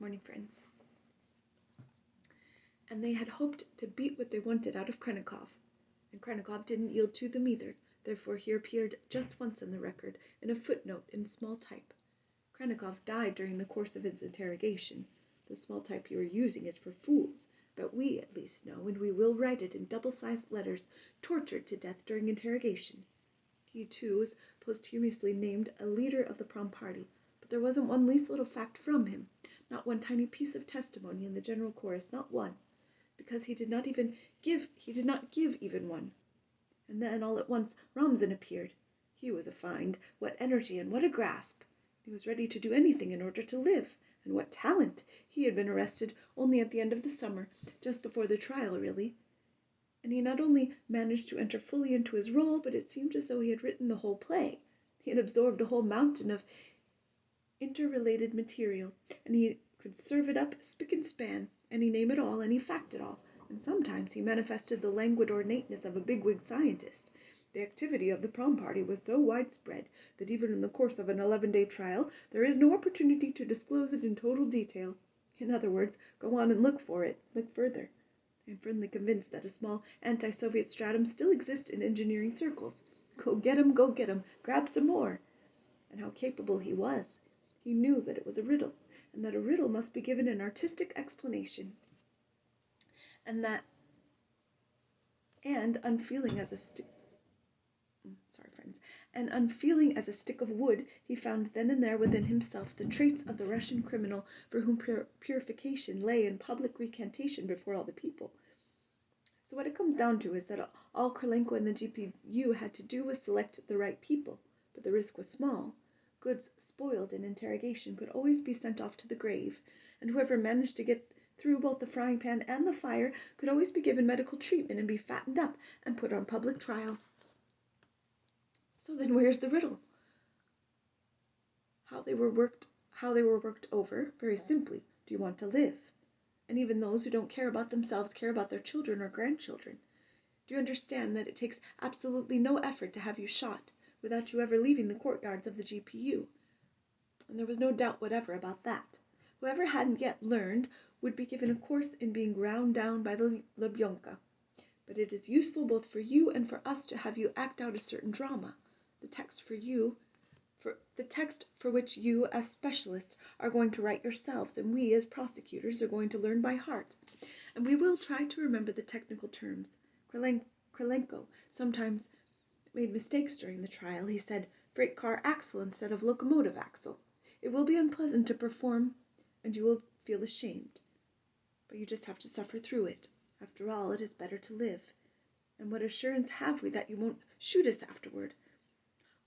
Morning, friends. And they had hoped to beat what they wanted out of Khrennikov. And Khrennikov didn't yield to them either. Therefore he appeared just once in the record, in a footnote in small type. Khrennikov died during the course of his interrogation. The small type you are using is for fools, but we at least know, and we will write it in double-sized letters, tortured to death during interrogation. He, too, was posthumously named a leader of the prom party, but there wasn't one least little fact from him, not one tiny piece of testimony in the general chorus, not one, because he did not give even one. And then, all at once, Ramzin appeared. He was a find. What energy and what a grasp! He was ready to do anything in order to live. And what talent! He had been arrested only at the end of the summer, just before the trial, really. And he not only managed to enter fully into his role, but it seemed as though he had written the whole play. He had absorbed a whole mountain of interrelated material, and he could serve it up spick and span, any name at all, any fact at all. And sometimes he manifested the languid ornateness of a bigwig scientist. The activity of the prom party was so widespread that even in the course of an 11-day trial there is no opportunity to disclose it in total detail. In other words, go on and look for it, look further. I am firmly convinced that a small anti-Soviet stratum still exists in engineering circles. Go get 'em, grab some more. And how capable he was. He knew that it was a riddle, and that a riddle must be given an artistic explanation. And unfeeling as a stick of wood, he found then and there within himself the traits of the Russian criminal for whom purification lay in public recantation before all the people. So what it comes down to is that all Krylenko and the GPU had to do was select the right people, but the risk was small. Goods spoiled in interrogation could always be sent off to the grave, and whoever managed to get through both the frying pan and the fire could always be given medical treatment and be fattened up and put on public trial. So then where's the riddle? How they were worked over, very simply. Do you want to live? And even those who don't care about themselves care about their children or grandchildren. Do you understand that it takes absolutely no effort to have you shot without you ever leaving the courtyards of the GPU? And there was no doubt whatever about that. Whoever hadn't yet learned would be given a course in being ground down by the Lubyonka. But it is useful both for you and for us to have you act out a certain drama. The text for which you, as specialists, are going to write yourselves, and we, as prosecutors, are going to learn by heart. And we will try to remember the technical terms. Krylenko sometimes made mistakes during the trial. He said freight car axle instead of locomotive axle. It will be unpleasant to perform, and you will feel ashamed. But you just have to suffer through it. After all, it is better to live. And what assurance have we that you won't shoot us afterward?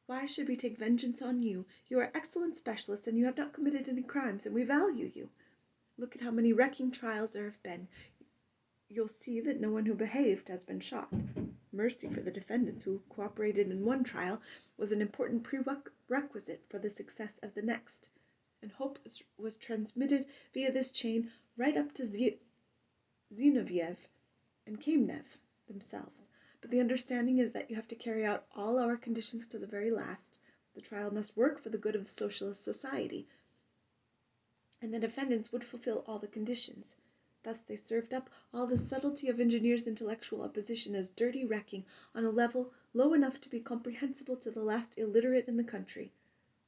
Why should we take vengeance on you? You are excellent specialists, and you have not committed any crimes, and we value you. Look at how many wrecking trials there have been. You'll see that no one who behaved has been shot. Mercy for the defendants who cooperated in one trial was an important prerequisite for the success of the next. And hope was transmitted via this chain right up to Zinoviev and Kamenev themselves. But the understanding is that you have to carry out all our conditions to the very last. The trial must work for the good of the socialist society, and the defendants would fulfill all the conditions. Thus they served up all the subtlety of engineers' intellectual opposition as dirty wrecking on a level low enough to be comprehensible to the last illiterate in the country.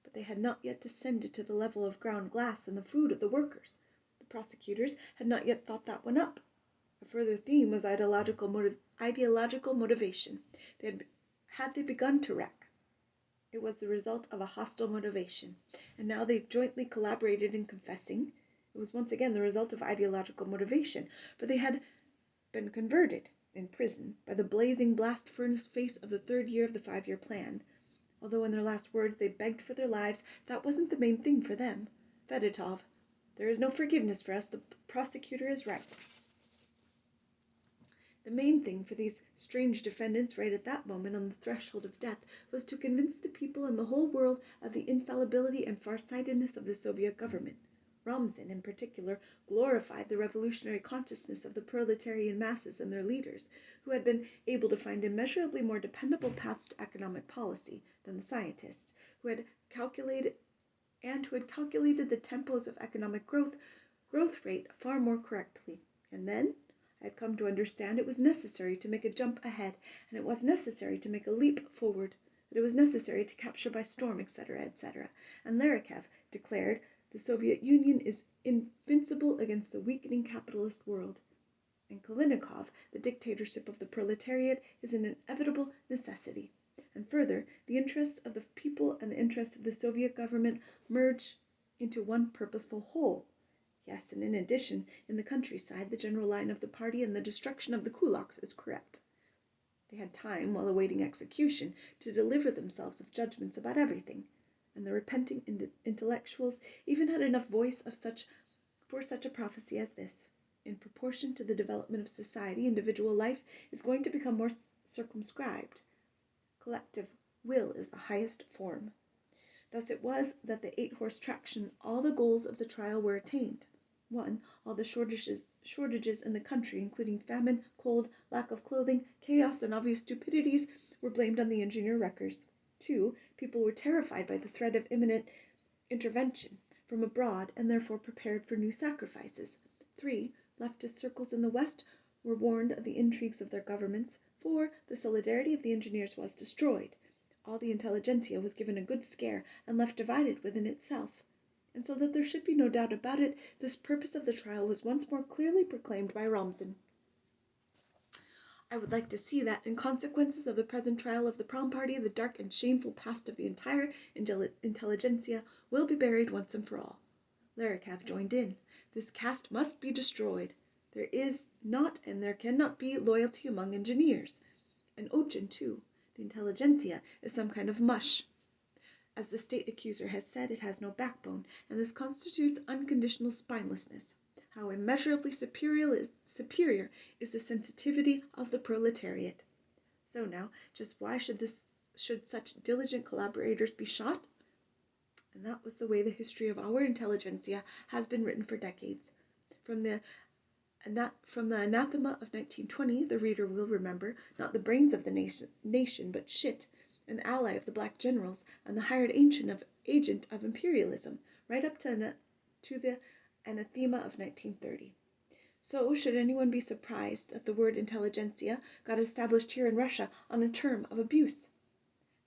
But they had not yet descended to the level of ground glass and the food of the workers. The prosecutors had not yet thought that one up. A further theme was ideological motivation. Had they begun to wreck, it was the result of a hostile motivation, and now they jointly collaborated in confessing. It was once again the result of ideological motivation, for they had been converted in prison by the blazing blast furnace face of the third year of the 5-year plan. Although in their last words they begged for their lives, that wasn't the main thing for them. Fedotov, there is no forgiveness for us. The prosecutor is right. The main thing for these strange defendants right at that moment on the threshold of death was to convince the people and the whole world of the infallibility and farsightedness of the Soviet government. Ramzin, in particular, glorified the revolutionary consciousness of the proletarian masses and their leaders, who had been able to find immeasurably more dependable paths to economic policy than the scientists, who had calculated the tempos of economic growth growth rate far more correctly. And then I had come to understand it was necessary to make a jump ahead, and it was necessary to make a leap forward, that it was necessary to capture by storm, etc., etc. And Aleksandr declared the Soviet Union is invincible against the weakening capitalist world. And Kalinikov, the dictatorship of the proletariat is an inevitable necessity. And further, the interests of the people and the interests of the Soviet government merge into one purposeful whole. Yes, and in addition, in the countryside, the general line of the party and the destruction of the kulaks is correct. They had time, while awaiting execution, to deliver themselves of judgments about everything, and the repenting intellectuals even had enough voice for such a prophecy as this. In proportion to the development of society, individual life is going to become more circumscribed. Collective will is the highest form. Thus it was that the 8-horse traction, all the goals of the trial were attained. 1. All the shortages in the country, including famine, cold, lack of clothing, chaos, and obvious stupidities, were blamed on the engineer wreckers. 2. People were terrified by the threat of imminent intervention from abroad and therefore prepared for new sacrifices. 3. Leftist circles in the West were warned of the intrigues of their governments. 4. The solidarity of the engineers was destroyed. All the intelligentsia was given a good scare and left divided within itself. And so that there should be no doubt about it, this purpose of the trial was once more clearly proclaimed by Ramzan. I would like to see that, in consequences of the present trial of the Prom Party, the dark and shameful past of the entire intelligentsia will be buried once and for all. Aleksandr joined in. This caste must be destroyed. There is not and there cannot be loyalty among engineers. And Ochin, too. The intelligentsia is some kind of mush. As the state accuser has said, it has no backbone, and this constitutes unconditional spinelessness. How immeasurably superior is the sensitivity of the proletariat. So now, just why should such diligent collaborators be shot? And that was the way the history of our intelligentsia has been written for decades. From the anathema of 1920, the reader will remember, not the brains of the nation, but shit, an ally of the black generals, and the hired agent of imperialism, right up to the anathema of 1930. So, should anyone be surprised that the word intelligentsia got established here in Russia on a term of abuse?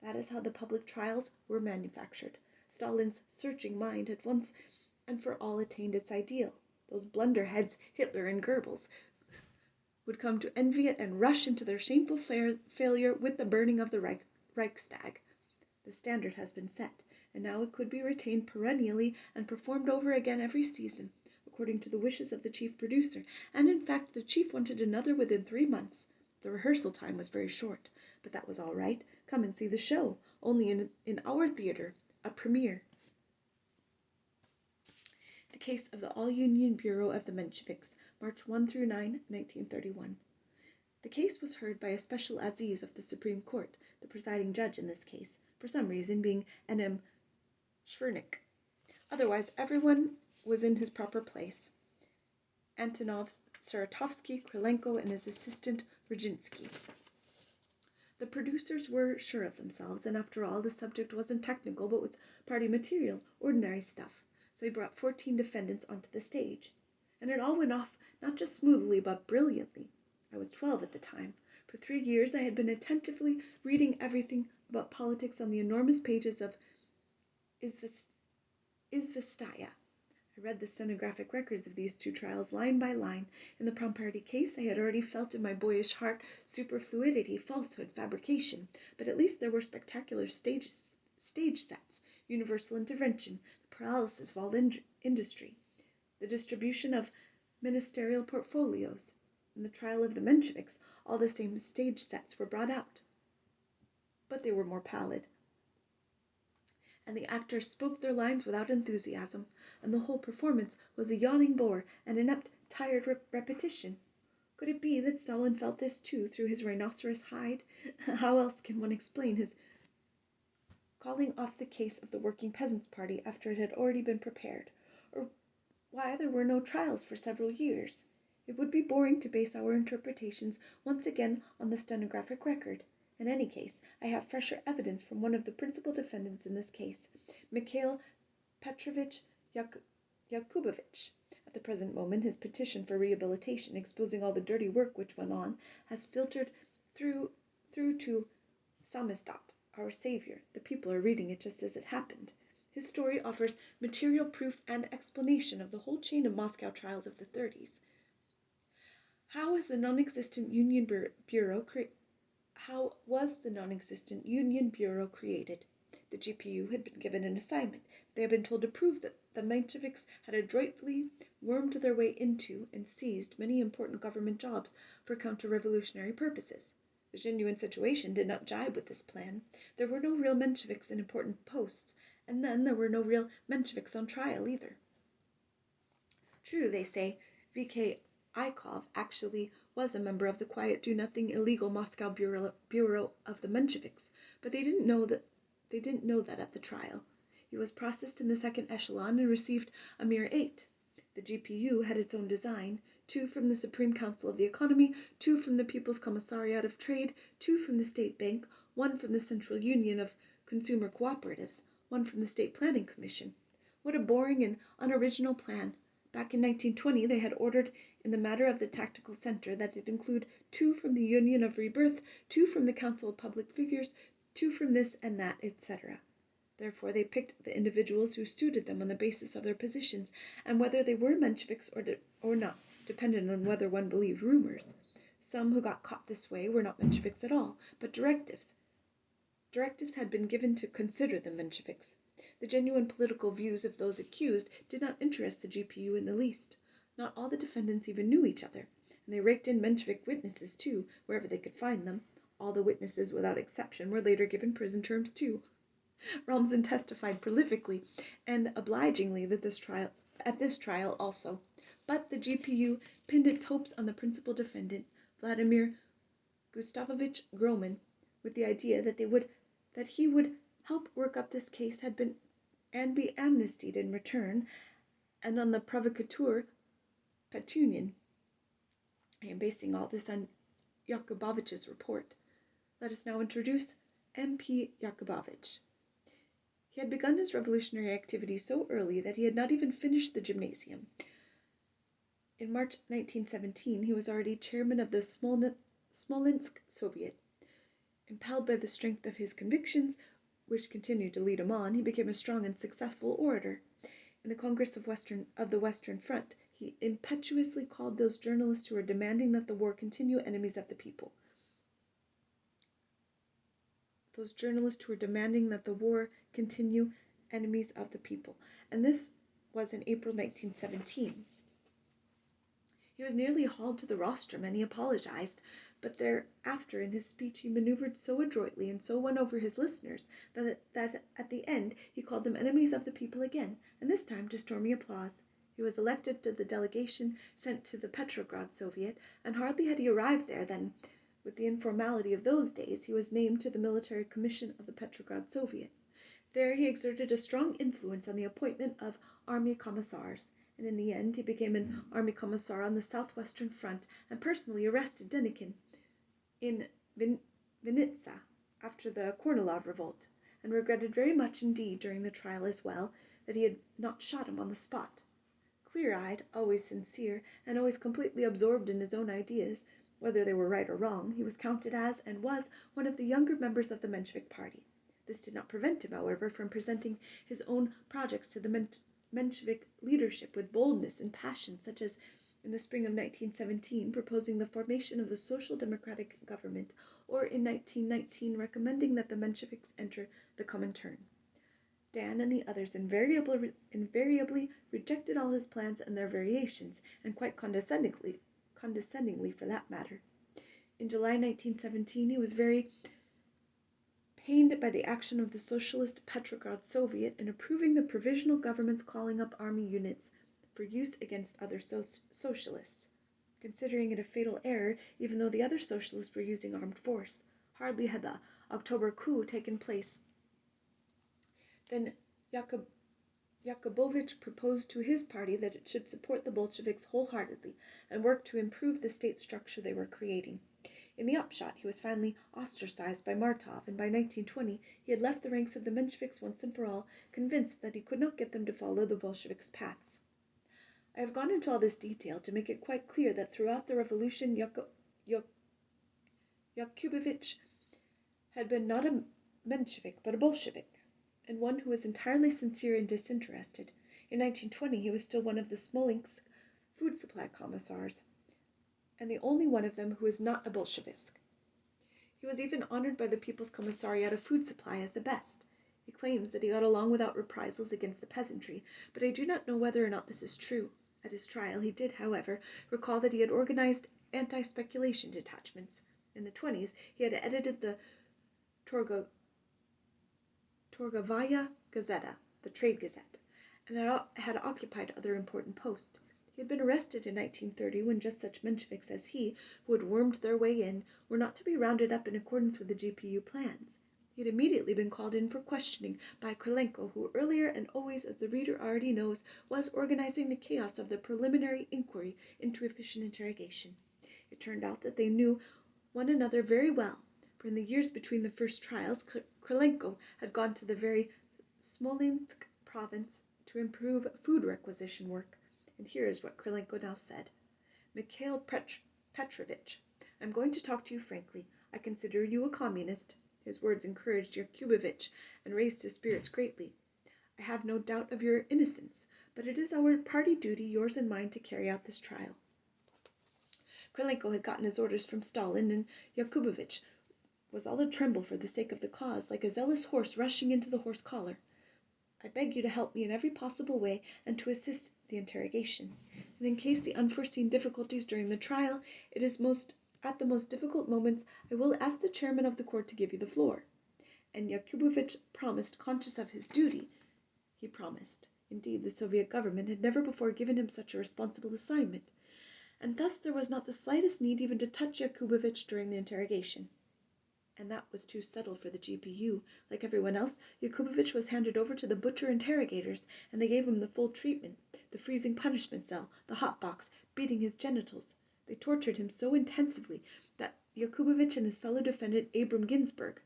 That is how the public trials were manufactured. Stalin's searching mind had once and for all attained its ideal. Those blunderheads, Hitler and Goebbels, would come to envy it and rush into their shameful failure with the burning of the Reichstag. The standard has been set, and now it could be retained perennially and performed over again every season, according to the wishes of the chief producer, and in fact the chief wanted another within 3 months. The rehearsal time was very short, but that was all right. Come and see the show, only in our theater, a premiere. The case of the All-Union Bureau of the Mensheviks, March 1 through 9, 1931. The case was heard by a special aziz of the Supreme Court, the presiding judge in this case, for some reason being N.M. Shvernik. Otherwise, everyone was in his proper place. Antonov, Saratovsky, Krylenko, and his assistant, Roginsky. The producers were sure of themselves, and after all, the subject wasn't technical, but was party material, ordinary stuff. So they brought 14 defendants onto the stage. And it all went off not just smoothly, but brilliantly. I was 12 at the time. For 3 years I had been attentively reading everything about politics on the enormous pages of Izvestaya. I read the stenographic records of these 2 trials line by line. In the Prom Party case, I had already felt in my boyish heart superfluidity, falsehood, fabrication, but at least there were spectacular stage sets, universal intervention, the paralysis of all industry, the distribution of ministerial portfolios. In the trial of the Mensheviks, all the same stage sets were brought out, but they were more pallid, and the actors spoke their lines without enthusiasm, and the whole performance was a yawning bore and inept, tired repetition. Could it be that Stalin felt this too through his rhinoceros hide? How else can one explain his calling off the case of the Working Peasants' Party after it had already been prepared, or why there were no trials for several years? It would be boring to base our interpretations once again on the stenographic record. In any case, I have fresher evidence from one of the principal defendants in this case, Mikhail Petrovich Yakubovich, At the present moment, his petition for rehabilitation, exposing all the dirty work which went on, has filtered through to Samizdat, our savior. The people are reading it just as it happened. His story offers material proof and explanation of the whole chain of Moscow trials of the 30s. How was the non-existent Union Bureau created? The GPU had been given an assignment. They had been told to prove that the Mensheviks had adroitly wormed their way into and seized many important government jobs for counter-revolutionary purposes. The genuine situation did not jibe with this plan. There were no real Mensheviks in important posts, and then there were no real Mensheviks on trial either. True, they say, V.K. Ikov actually was a member of the quiet, do-nothing, illegal Moscow Bureau of the Mensheviks, but they didn't know that at the trial. He was processed in the second echelon and received a mere 8. The GPU had its own design, 2 from the Supreme Council of the Economy, 2 from the People's Commissariat of Trade, 2 from the State Bank, 1 from the Central Union of Consumer Cooperatives, 1 from the State Planning Commission. What a boring and unoriginal plan. Back in 1920 they had ordered in the matter of the Tactical Center that it include 2 from the Union of Rebirth, 2 from the Council of Public Figures, 2 from this and that, etc. Therefore they picked the individuals who suited them on the basis of their positions, and whether they were Mensheviks or not, depended on whether one believed rumors. Some who got caught this way were not Mensheviks at all, but directives. Directives had been given to consider them Mensheviks. The genuine political views of those accused did not interest the GPU in the least. Not all the defendants even knew each other, and they raked in Menshevik witnesses too, wherever they could find them. All the witnesses, without exception, were later given prison terms too. Ramzan testified prolifically and obligingly at this trial also, but the GPU pinned its hopes on the principal defendant, Vladimir Gustavovich Groman, with the idea that he would help work up this case and be amnestied in return, and on the provocateur Petunin. I am basing all this on Yakubovich's report. Let us now introduce M.P. Yakubovich. He had begun his revolutionary activity so early that he had not even finished the gymnasium. In March 1917, he was already chairman of the Smolensk Soviet. Impelled by the strength of his convictions, which continued to lead him on, he became a strong and successful orator. In the Congress of the Western Front, he impetuously called those journalists who were demanding that the war continue enemies of the people. And this was in April 1917. He was nearly hauled to the rostrum, and he apologized, but thereafter in his speech he maneuvered so adroitly and so won over his listeners that at the end he called them enemies of the people again, and this time to stormy applause. He was elected to the delegation sent to the Petrograd Soviet, and hardly had he arrived there than, with the informality of those days, he was named to the military commission of the Petrograd Soviet. There he exerted a strong influence on the appointment of army commissars, and in the end he became an army commissar on the southwestern front and personally arrested Denikin in Vinitsa after the Kornilov revolt, and regretted very much indeed during the trial as well that he had not shot him on the spot. Clear-eyed, always sincere, and always completely absorbed in his own ideas, whether they were right or wrong, he was counted as and was one of the younger members of the Menshevik party. This did not prevent him, however, from presenting his own projects to the Menshevik leadership with boldness and passion, such as in the spring of 1917 proposing the formation of the social democratic government, or in 1919 recommending that the Mensheviks enter the Comintern. Dan and the others invariably rejected all his plans and their variations, and quite condescendingly for that matter. In July 1917 he was very pained by the action of the Socialist Petrograd Soviet in approving the provisional government's calling up army units for use against other socialists, considering it a fatal error even though the other socialists were using armed force. Hardly had the October coup taken place then Yakubovich proposed to his party that it should support the Bolsheviks wholeheartedly and work to improve the state structure they were creating. In the upshot, he was finally ostracized by Martov, and by 1920 he had left the ranks of the Mensheviks once and for all, convinced that he could not get them to follow the Bolsheviks' paths. I have gone into all this detail to make it quite clear that throughout the revolution Yakubovich had been not a Menshevik but a Bolshevik, and one who was entirely sincere and disinterested. In 1920 he was still one of the Smolensk food supply commissars, and the only one of them who was not a Bolshevik. He was even honored by the People's Commissariat of Food Supply as the best. He claims that he got along without reprisals against the peasantry, but I do not know whether or not this is true. At his trial he did, however, recall that he had organized anti-speculation detachments. In the 20s he had edited the Torgovaya Gazeta, the trade gazette, and had occupied other important posts. He had been arrested in 1930 when just such Mensheviks as he, who had wormed their way in, were not to be rounded up in accordance with the GPU plans. He had immediately been called in for questioning by Krylenko, who earlier and always, as the reader already knows, was organizing the chaos of the preliminary inquiry into efficient interrogation. It turned out that they knew one another very well, for in the years between the first trials, Krylenko had gone to the very Smolensk province to improve food requisition work. And here is what Krylenko now said. Mikhail Petrovich, I'm going to talk to you frankly. I consider you a communist. His words encouraged Yakubovich and raised his spirits greatly. I have no doubt of your innocence, but it is our party duty, yours and mine, to carry out this trial. Krylenko had gotten his orders from Stalin, and Yakubovich was all a tremble for the sake of the cause, like a zealous horse rushing into the horse collar. I beg you to help me in every possible way and to assist the interrogation. And in case the unforeseen difficulties during the trial, it is at the most difficult moments, I will ask the chairman of the court to give you the floor. And Yakubovich promised, conscious of his duty. He promised. Indeed, the Soviet government had never before given him such a responsible assignment, and thus there was not the slightest need even to touch Yakubovich during the interrogation. And that was too subtle for the GPU. Like everyone else, Yakubovich was handed over to the butcher interrogators, and they gave him the full treatment, the freezing punishment cell, the hot box, beating his genitals. They tortured him so intensively that Yakubovich and his fellow defendant, Abram Ginsburg,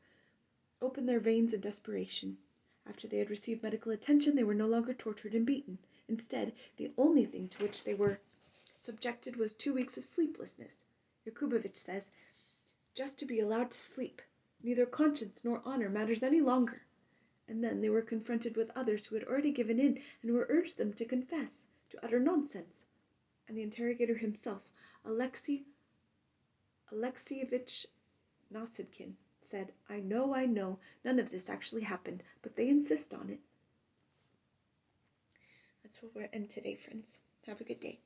opened their veins in desperation. After they had received medical attention, they were no longer tortured and beaten. Instead, the only thing to which they were subjected was 2 weeks of sleeplessness. Yakubovich says, just to be allowed to sleep. Neither conscience nor honor matters any longer. And then they were confronted with others who had already given in and who urged them to confess, to utter nonsense. And the interrogator himself, Alekseyevich Nasidkin, said, I know, none of this actually happened, but they insist on it. That's where we'll end today, friends. Have a good day.